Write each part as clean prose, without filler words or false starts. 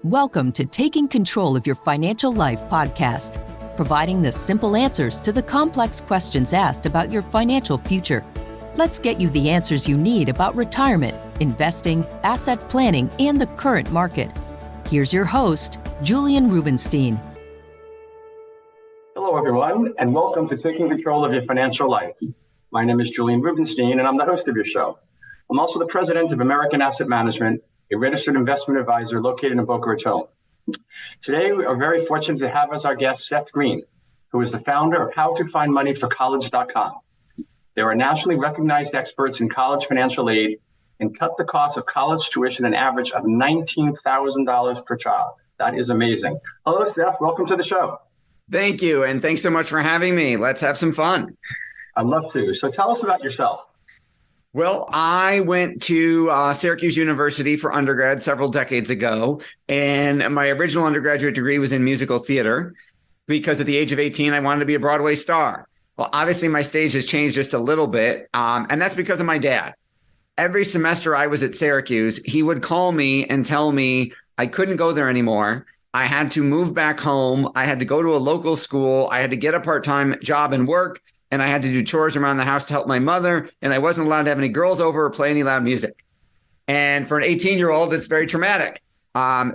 Welcome to Taking Control of Your Financial Life podcast, providing the simple answers to the complex questions asked about your financial future. Let's get you the answers you need about retirement, investing, asset planning, and the current market. Here's your host, Julian Rubenstein. Hello, everyone, and welcome to Taking Control of Your Financial Life. My name is Julian Rubenstein, and I'm the host of your show. I'm also the president of American Asset Management, a registered investment advisor located in Boca Raton. Today, we are very fortunate to have as our guest Seth Greene, who is the founder of HowToFindMoneyForCollege.com. They are nationally recognized experts in college financial aid and cut the cost of college tuition an average of $19,000 per child. That is amazing. Hello, Seth. Welcome to the show. Thank you, and thanks so much for having me. Let's have some fun. I'd love to. So tell us about yourself. Well, I went to Syracuse University for undergrad several decades ago, and my original undergraduate degree was in musical theater because at the age of 18, I wanted to be a Broadway star. Well, obviously, my stage has changed just a little bit, and that's because of my dad. Every semester I was at Syracuse, he would call me and tell me I couldn't go there anymore. I had to move back home. I had to go to a local school. I had to get a part-time job and work. And I had to do chores around the house to help my mother. And I wasn't allowed to have any girls over or play any loud music. And for an 18-year-old, it's very traumatic.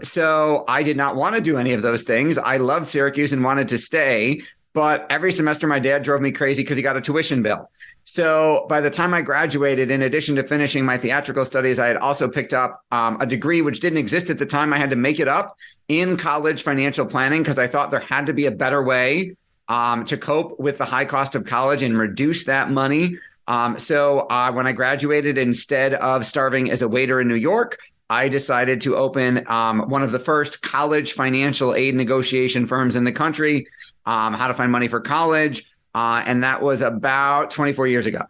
So I did not want to do any of those things. I loved Syracuse and wanted to stay. But every semester, my dad drove me crazy because he got a tuition bill. So by the time I graduated, in addition to finishing my theatrical studies, I had also picked up a degree which didn't exist at the time. I had to make it up in college financial planning because I thought there had to be a better way to cope with the high cost of college and reduce that money. So when I graduated, instead of starving as a waiter in New York, I decided to open one of the first college financial aid negotiation firms in the country, How to Find Money for College. And that was about 24 years ago.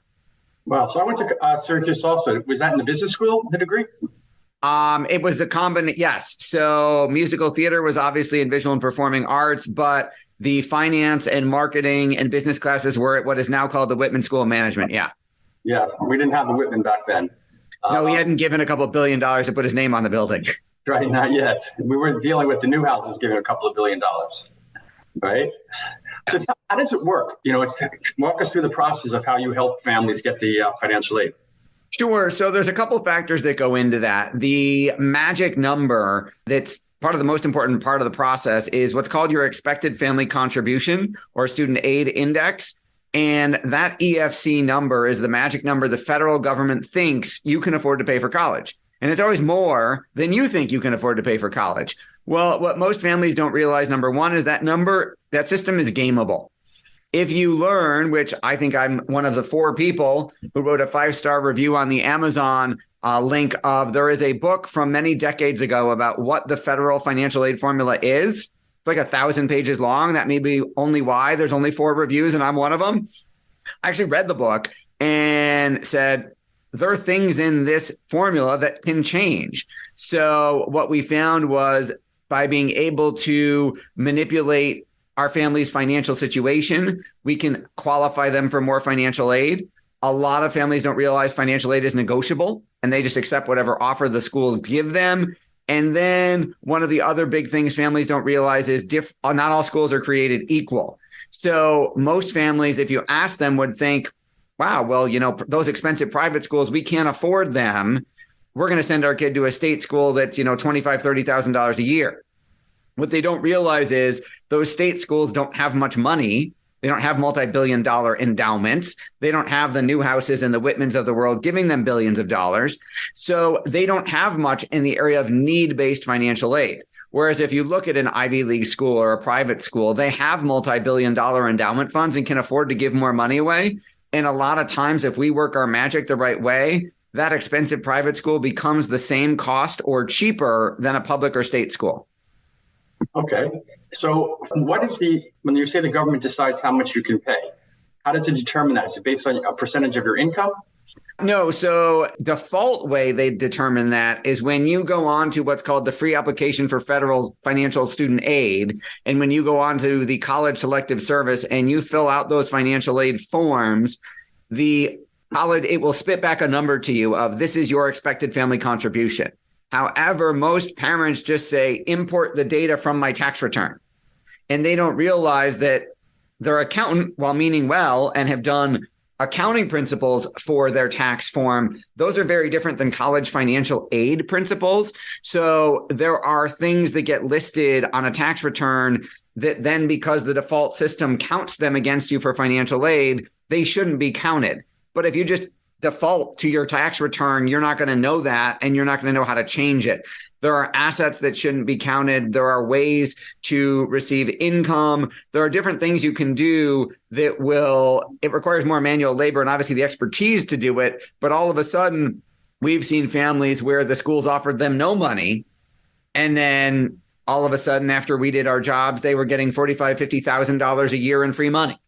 Wow. So I went to Syracuse also. Was that in the business school, the degree? It was a combination. Yes. So musical theater was obviously in visual and performing arts, but the finance and marketing and business classes were at what is now called the Whitman School of Management. Yeah. Yes. We didn't have the Whitman back then. No, he hadn't given a couple $1 billion to put his name on the building. Right. Not yet. We were dealing with the new houses giving a couple $1 billion. Right. So how does it work? Walk us through the process of how you help families get the financial aid. Sure. So there's a couple factors that go into that. The magic number that's part of the most important part of the process is what's called your expected family contribution or student aid index. And that EFC number is the magic number the federal government thinks you can afford to pay for college. And it's always more than you think you can afford to pay for college. Well, what most families don't realize, number one, is that system is gameable. If you learn, which I think I'm one of the 4 people who wrote a 5-star review on the Amazon link of, there is a book from many decades ago about what the federal financial aid formula is. It's like 1,000 pages long. That may be only why there's only 4 reviews and I'm one of them. I actually read the book and said, there are things in this formula that can change. So what we found was by being able to manipulate our family's financial situation, we can qualify them for more financial aid. A lot of families don't realize financial aid is negotiable and they just accept whatever offer the schools give them. And then one of the other big things families don't realize is not all schools are created equal. So most families, if you ask them, would think, wow, well, those expensive private schools, we can't afford them. We're going to send our kid to a state school that's, $25,000, $30,000 a year. What they don't realize is those state schools don't have much money. They don't have multi-billion-dollar endowments. They don't have the Newhouses and the Whitmans of the world giving them billions of dollars. So they don't have much in the area of need-based financial aid. Whereas if you look at an Ivy League school or a private school, they have multi-billion-dollar endowment funds and can afford to give more money away. And a lot of times, if we work our magic the right way, that expensive private school becomes the same cost or cheaper than a public or state school. Okay. So when you say the government decides how much you can pay, how does it determine that? Is it based on a percentage of your income? No. So default way they determine that is when you go on to what's called the free application for federal financial student aid. And when you go on to the college selective service and you fill out those financial aid forms, the college, it will spit back a number to you of this is your expected family contribution. However, most parents just say, import the data from my tax return. And they don't realize that their accountant, while meaning well and have done accounting principles for their tax form, those are very different than college financial aid principles. So there are things that get listed on a tax return that then, because the default system counts them against you for financial aid, they shouldn't be counted. But if you just default to your tax return, you're not going to know that, and you're not going to know how to change it. There are assets that shouldn't be counted. There are ways to receive income. There are different things you can do that it requires more manual labor and obviously the expertise to do it. But all of a sudden, we've seen families where the schools offered them no money. And then all of a sudden, after we did our jobs, they were getting $45,000, $50,000 a year in free money.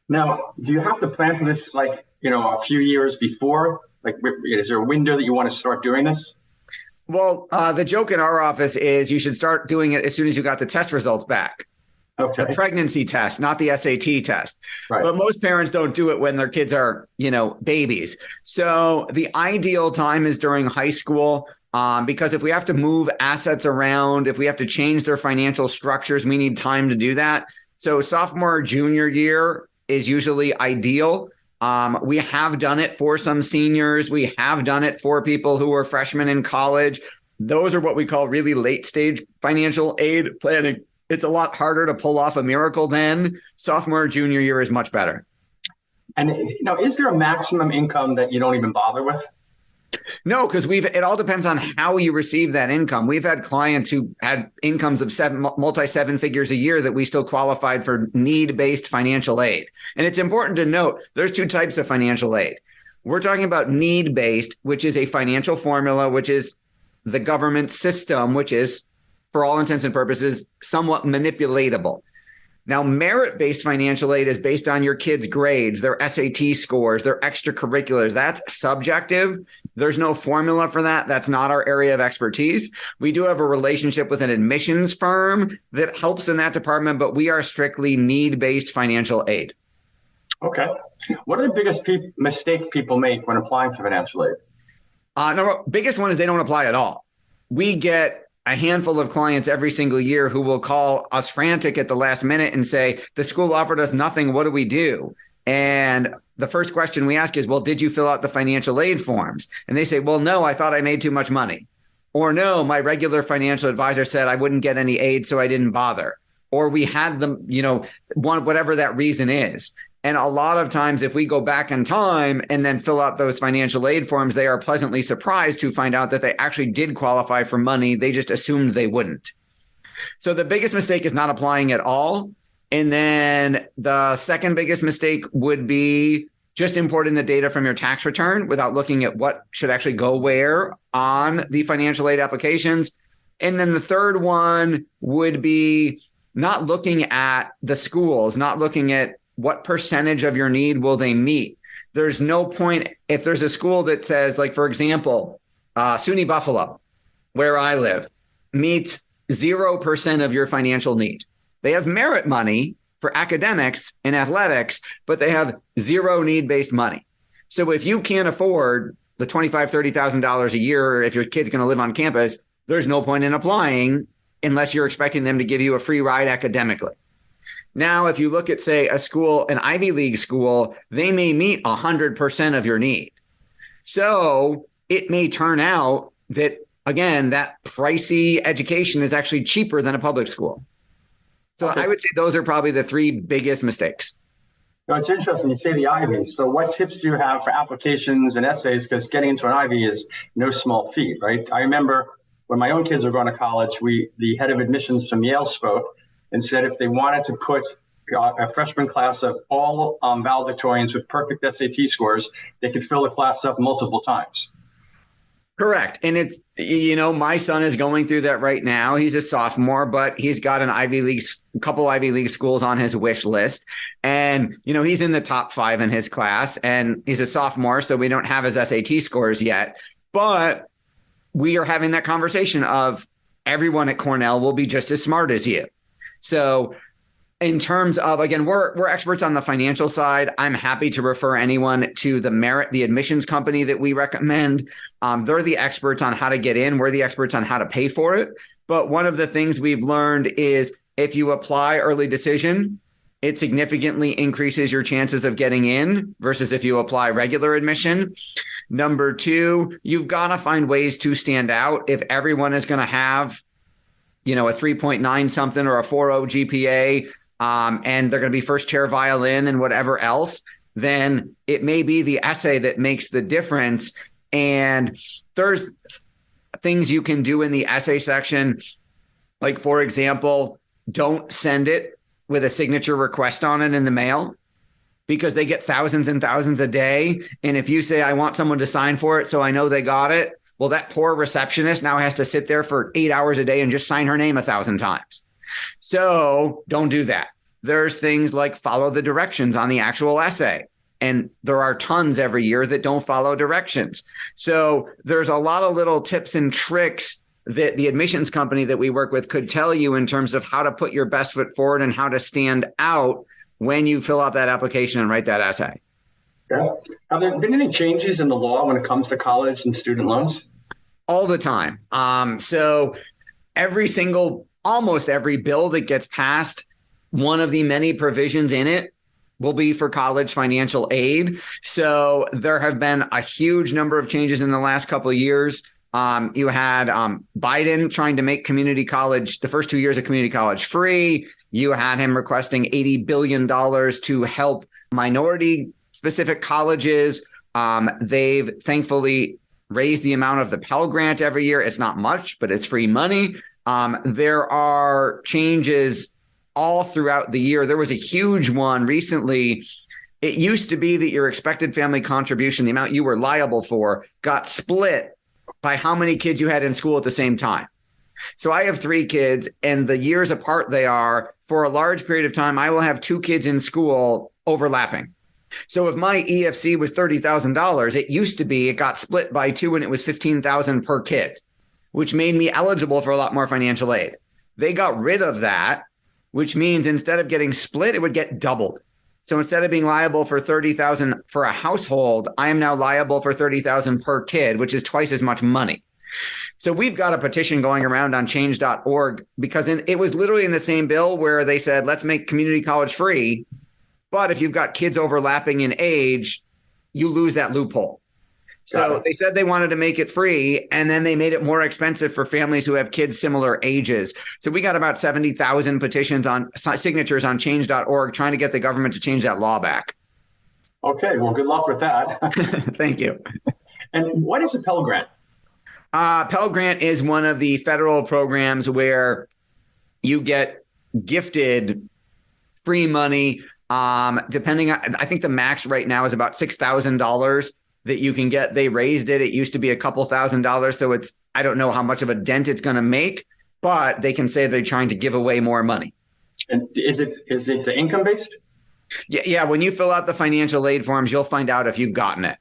Now, do you have to plan for this, a few years before? Is there a window that you want to start doing this? Well, the joke in our office is you should start doing it as soon as you got the test results back. Okay. The pregnancy test, not the SAT test. Right. But most parents don't do it when their kids are, babies. So the ideal time is during high school, because if we have to move assets around, if we have to change their financial structures, we need time to do that. So sophomore, junior year is usually ideal. We have done it for some seniors. We have done it for people who are freshmen in college. Those are what we call really late stage financial aid planning. It's a lot harder to pull off a miracle then. Sophomore, junior year is much better. And is there a maximum income that you don't even bother with? No, because it all depends on how you receive that income. We've had clients who had incomes of multi-seven figures a year that we still qualified for need-based financial aid. And it's important to note there's two types of financial aid. We're talking about need-based, which is a financial formula, which is the government system, which is, for all intents and purposes, somewhat manipulatable. Now, merit-based financial aid is based on your kids' grades, their SAT scores, their extracurriculars. That's subjective. There's no formula for that. That's not our area of expertise. We do have a relationship with an admissions firm that helps in that department, but we are strictly need-based financial aid. Okay. What are the biggest mistakes people make when applying for financial aid? No, biggest one is they don't apply at all. We get a handful of clients every single year who will call us frantic at the last minute and say, the school offered us nothing. What do we do? And the first question we ask is, well, did you fill out the financial aid forms? And they say, well, no, I thought I made too much money. Or no, my regular financial advisor said I wouldn't get any aid, so I didn't bother. Or we had them, whatever that reason is. And a lot of times, if we go back in time and then fill out those financial aid forms, they are pleasantly surprised to find out that they actually did qualify for money. They just assumed they wouldn't. So the biggest mistake is not applying at all. And then the second biggest mistake would be just importing the data from your tax return without looking at what should actually go where on the financial aid applications. And then the third one would be not looking at the schools, not looking at what percentage of your need will they meet. There's no point if there's a school that says, like, for example, SUNY Buffalo, where I live, meets 0% of your financial need. They have merit money for academics and athletics, but they have zero need-based money. So if you can't afford the $25,000, $30,000 a year, if your kid's going to live on campus, there's no point in applying unless you're expecting them to give you a free ride academically. Now, if you look at, say, a school, an Ivy League school, they may meet 100% of your need. So it may turn out that, again, that pricey education is actually cheaper than a public school. So okay. I would say those are probably the three biggest mistakes. No, it's interesting you say the Ivy. So what tips do you have for applications and essays? Because getting into an Ivy is no small feat, right? I remember when my own kids were going to college, the head of admissions from Yale spoke and said if they wanted to put a freshman class of all valedictorians with perfect SAT scores, they could fill the class up multiple times. Correct. And it's, my son is going through that right now. He's a sophomore, but he's got a couple Ivy League schools on his wish list. And, he's in the top 5 in his class, and he's a sophomore, so we don't have his SAT scores yet. But we are having that conversation of everyone at Cornell will be just as smart as you. So In terms of, again, we're experts on the financial side. I'm happy to refer anyone to the admissions company that we recommend. They're the experts on how to get in. We're the experts on how to pay for it. But one of the things we've learned is if you apply early decision, it significantly increases your chances of getting in versus if you apply regular admission. Number two, you've got to find ways to stand out. If everyone is going to have, a 3.9 something or a 4.0 GPA, and they're going to be first chair violin and whatever else, then it may be the essay that makes the difference. And there's things you can do in the essay section. Like, for example, don't send it with a signature request on it in the mail, because they get thousands and thousands a day. And if you say, I want someone to sign for it so I know they got it, well, that poor receptionist now has to sit there for 8 hours a day and just sign her name 1,000 times. So don't do that. There's things like follow the directions on the actual essay. And there are tons every year that don't follow directions. So there's a lot of little tips and tricks that the admissions company that we work with could tell you in terms of how to put your best foot forward and how to stand out when you fill out that application and write that essay. Yeah. Have there been any changes in the law when it comes to college and student loans? All the time. So almost every bill that gets passed, one of the many provisions in it will be for college financial aid. So there have been a huge number of changes in the last couple of years. You had Biden trying to make community college, the first 2 years of community college, free. You had him requesting $80 billion to help minority-specific colleges. They've thankfully raised the amount of the Pell Grant every year. It's not much, but it's free money. There are changes all throughout the year. There was a huge one recently. It used to be that your expected family contribution, the amount you were liable for, got split by how many kids you had in school at the same time. So I have 3 kids, and the years apart they are, for a large period of time, I will have 2 kids in school overlapping. So if my EFC was $30,000, it used to be, it got split by 2 and it was $15,000 per kid, which made me eligible for a lot more financial aid. They got rid of that, which means instead of getting split, it would get doubled. So instead of being liable for $30,000 for a household, I am now liable for $30,000 per kid, which is twice as much money. So we've got a petition going around on change.org because it was literally in the same bill where they said, let's make community college free. But if you've got kids overlapping in age, you lose that loophole. So they said they wanted to make it free, and then they made it more expensive for families who have kids similar ages. So we got about 70,000 signatures on change.org trying to get the government to change that law back. Okay, well, good luck with that. Thank you. And what is a Pell Grant? Pell Grant is one of the federal programs where you get gifted free money. Depending on, I think the max right now is about $6,000 that you can get. They raised it. It used to be a couple $1,000s. So I don't know how much of a dent it's going to make, but they can say they're trying to give away more money. And is it income based? Yeah. When you fill out the financial aid forms, you'll find out if you've gotten it.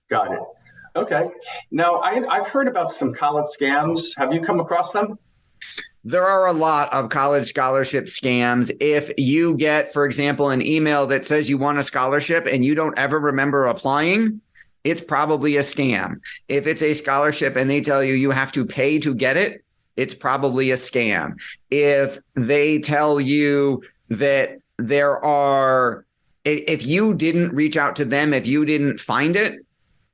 Got it. Okay. Now, I've heard about some college scams. Have you come across them? There are a lot of college scholarship scams. If you get, for example, an email that says you want a scholarship and you don't ever remember applying, it's probably a scam. If it's a scholarship and they tell you you have to pay to get it, it's probably a scam. If they tell you that if you didn't reach out to them, if you didn't find it,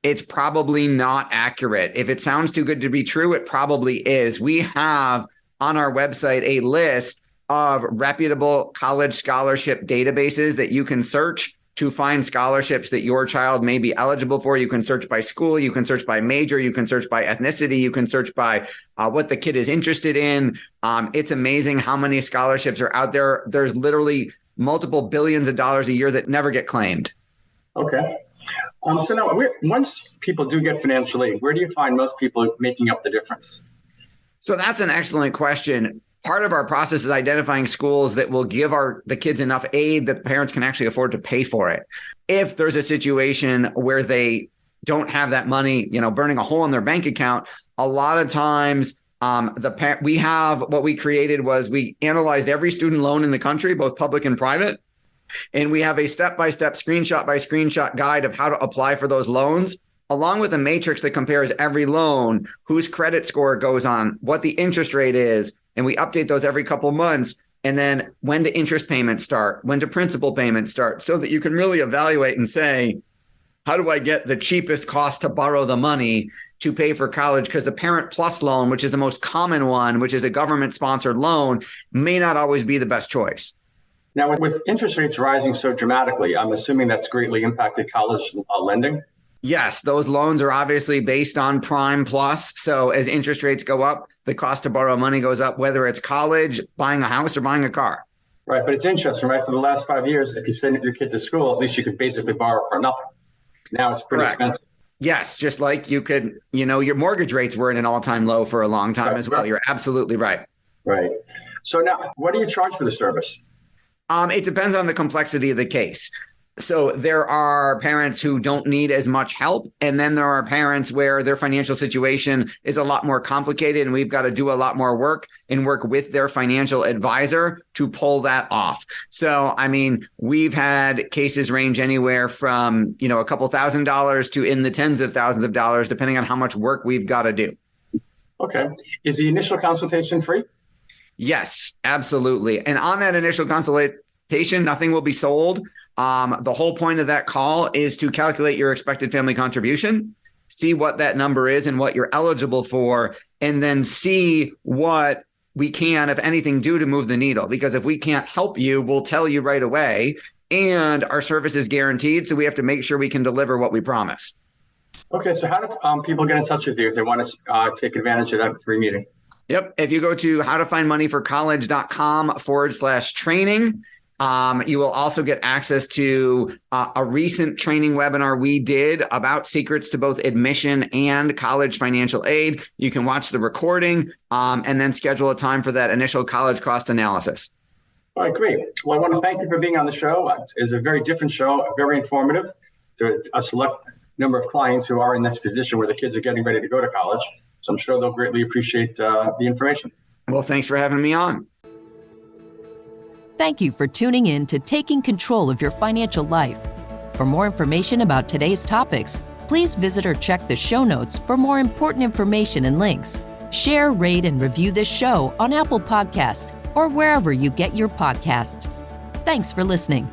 it's probably not accurate. If it sounds too good to be true, it probably is. We have on our website a list of reputable college scholarship databases that you can search to find scholarships that your child may be eligible for. You can search by school, you can search by major, you can search by ethnicity, you can search by what the kid is interested in. It's amazing how many scholarships are out there. There's literally multiple billions of dollars a year that never get claimed. Okay. So now, once people do get financial aid, where do you find most people making up the difference? So that's an excellent question. Part of our process is identifying schools that will give the kids enough aid that the parents can actually afford to pay for it. If there's a situation where they don't have that money, burning a hole in their bank account, a lot of times What we created was we analyzed every student loan in the country, both public and private. And we have a step-by-step, screenshot-by-screenshot guide of how to apply for those loans, along with a matrix that compares every loan, whose credit score it goes on, what the interest rate is. And we update those every couple months. And then when do interest payments start? When do principal payments start? So that you can really evaluate and say, how do I get the cheapest cost to borrow the money to pay for college? Because the Parent Plus loan, which is the most common one, which is a government-sponsored loan, may not always be the best choice. Now, with interest rates rising so dramatically, I'm assuming that's greatly impacted college lending? Yes, those loans are obviously based on Prime Plus. So as interest rates go up, the cost to borrow money goes up, whether it's college, buying a house, or buying a car. Right, but it's interesting, right? For the last 5 years, if you send your kid to school, at least you could basically borrow for nothing. Now it's pretty expensive. Yes, just like you could, your mortgage rates were at an all-time low for a long time as well. Right. You're absolutely right. Right. So now, what do you charge for the service? It depends on the complexity of the case. So there are parents who don't need as much help. And then there are parents where their financial situation is a lot more complicated and we've got to do a lot more work and work with their financial advisor to pull that off. So, we've had cases range anywhere from, a couple $1,000s to in the tens of thousands of dollars, depending on how much work we've got to do. Okay. Is the initial consultation free? Yes, absolutely. And on that initial consultation, nothing will be sold. The whole point of that call is to calculate your expected family contribution, see what that number is and what you're eligible for, and then see what we can, if anything, do to move the needle. Because if we can't help you, we'll tell you right away. And our service is guaranteed, so we have to make sure we can deliver what we promise. Okay, so how do people get in touch with you if they want to take advantage of that free meeting? Yep. If you go to howtofindmoneyforcollege.com/training, you will also get access to a recent training webinar we did about secrets to both admission and college financial aid. You can watch the recording and then schedule a time for that initial college cost analysis. All right, great. Well, I want to thank you for being on the show. It's a very different show, very informative to a select number of clients who are in this position where the kids are getting ready to go to college. So I'm sure they'll greatly appreciate the information. Well, thanks for having me on. Thank you for tuning in to Taking Control of Your Financial Life. For more information about today's topics, please visit or check the show notes for more important information and links. Share, rate, and review this show on Apple Podcast or wherever you get your podcasts. Thanks for listening.